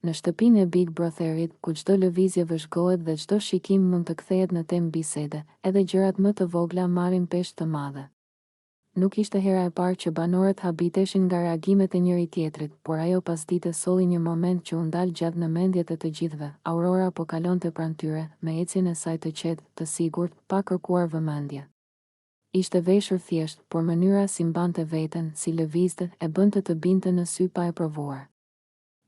Në shtëpinë e Big Brotherit, ku çdo lëvizje vëzhgohet dhe çdo shikim mund të kthehet në temë bisede, edhe gjërat më të vogla marrin peshë të madhe. Nuk ishte hera e parë që banorët habiteshin nga reagimet e njëri tjetrit, por ajo pasdite solli një moment që u ndal gjatë në mendjet e të gjithëve. Aurora po kalonte pranë tyre, me ecjen e saj të qetë, të sigurt, pa kërkuar vëmendje. Ishte veshur thjesht, por mënyra si mbante veten, si lëvizte, e bënte të binte në sy pa e provuar.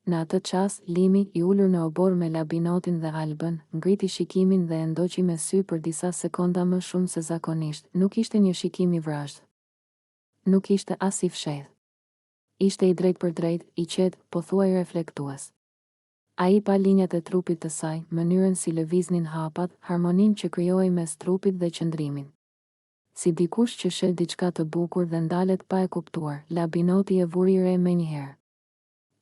Në atë çast, Limi, i ulur në obor me Labinotin dhe Albën, ngriti shikimin dhe e ndoqi me sy për disa sekonda më shumë se zakonisht. Nuk ishte një shikim i vrasht. Nuk ishte as i fshehtë. Ishte i drejt për drejt, i qetë, pothuaj reflektues. Ai pa linjat e trupit të saj, mënyrën si lëviznin hapat, harmoninë që krijohej mes trupit dhe qëndrimin. Si dikush që sheh diçka të bukur dhe ndalet pa e kuptuar, Labinoti e vuri re menjëherë.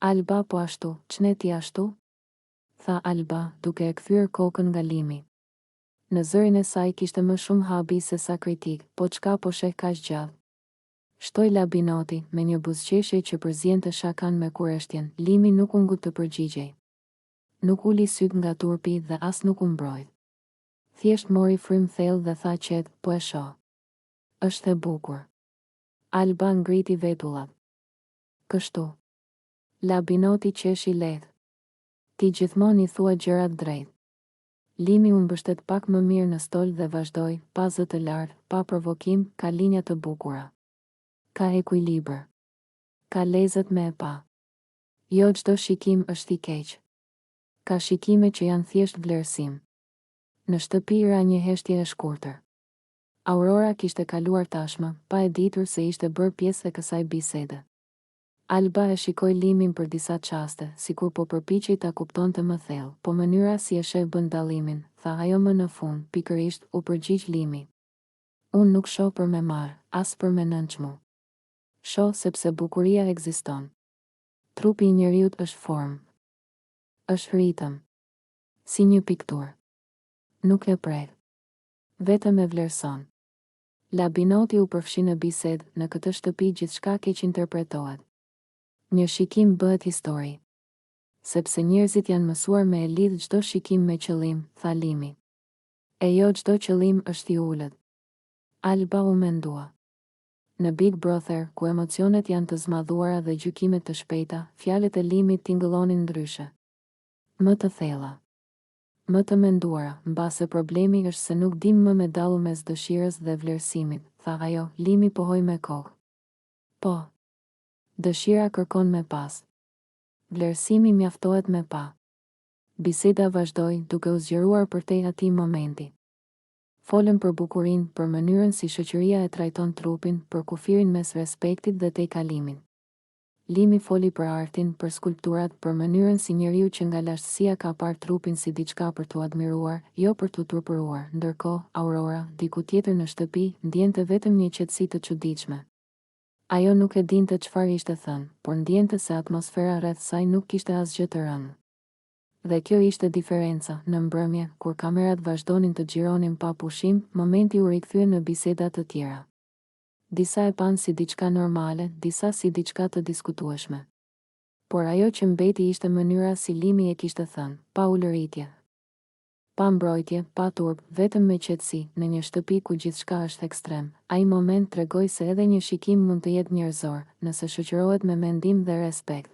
Alba po ashtu, ç'ne ti ashtu? Tha Alba, duke e kthyer kokën nga Limi. Në zërin e saj kishte më shumë habi se sa kritik, po çka po sheh kaq gjallë? Shtoi Labinoti, me një buzëqeshje që përziente shakan me kureshtjen. Limi nuk u ngut të përgjigjej. Nuk uli syt nga turpi dhe as nuk u mbrojt. Thjesht mori frym thellë dhe tha qetë, po e shoh. Është e bukur. Alba ngriti vetullat. Kështu. Labinoti qeshi lehtë. Ti gjithmonë i thua gjërat drejt. Limi u mbështet pak më mirë në stol dhe vazhdoi, pa zë të lartë, pa provokim, ka linja të bukura. Ka ekuilibër. Ka lezet me e pa. Jo çdo shikim është i keq. Ka shikime që janë thjesht vlerësim. Në shtëpi ra një heshtje e shkurtër. Aurora kishte kaluar tashmë, pa e ditur se ishte bërë pjesë e kësaj bisede. Alba e shikoi Limin për disa çaste, sikur po përpiqej ta kuptonte më thellë, po mënyra si e sheh bën dallimin, tha ajo më në fund, pikërisht, u përgjigj Limi. Unë nuk shoh për me marr, as për me nënçmu. Shoh sepse bukuria ekziston. Trupi i njeriut është formë. Është ritëm. Si një pikturë. Nuk e prek. Vetëm e vlerëson. Labinoti u përfshi në bisedë, në këtë shtëpi gjithçka keq interpretohet. Një shikim bëhet histori. Sepse njerëzit janë mësuar me e lidh çdo shikim me qëllim, tha Limi. E jo çdo qëllim është i ulët. Alba u mendua. Në Big Brother, ku emocionet janë të zmadhuara dhe gjykimet të shpejta, fjalët e Limit tingëllonin ndryshe. Më të thella. Më të menduara, mbase problemi është se nuk dim më me dallu mes dëshirës dhe vlerësimit, tha ajo. Limi pohoi me kokë. Po. Dëshira kërkon me pas. Vlerësimi mjaftohet me pa. Biseda vazhdoi, duke u zgjeruar përtej atij momenti. Folën për bukurinë, për mënyrën si shoqëria e trajton trupin, për kufirin mes respektit dhe tejkalimin. Limi foli për artin, për skulpturat, për mënyrën si njeriu që nga lashtësia ka parë trupin si diçka për t'u admiruar, jo për t'u turpëruar. Ndërkohë, Aurora, diku tjetër në shtëpi, ndjente vetëm një qetësi të çuditshme. Ajo nuk e dinte çfarë ishte thënë, por ndjente se atmosfera rreth saj nuk kishte asgjë të rënë. Dhe kjo ishte diferenca. Në mbrëmje, kur kamerat vazhdonin të xhironin pa pushim, momenti u rikthye në biseda të tjera. Disa e panë si diçka normale, disa si diçka të diskutueshme. Por ajo që mbeti ishte mënyra si Limi e kishte thënë, pa ulëritje. Pa mbrojtje, pa turp, vetëm me qetësi, në një shtëpi ku gjithçka është ekstrem. Ai moment tregoi se edhe një shikim mund të jetë njerëzor, nëse shoqërohet me mendim dhe respekt.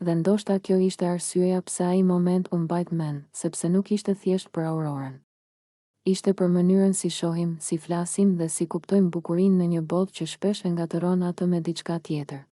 Dhe ndoshta kjo ishte arsyeja pse ai moment u mbajt mend, sepse nuk ishte thjesht për Aurorën. Ishte për mënyrën si shohim, si flasim dhe si kuptojmë bukurinë në një botë që shpesh e ngatëron atë me diçka tjetër.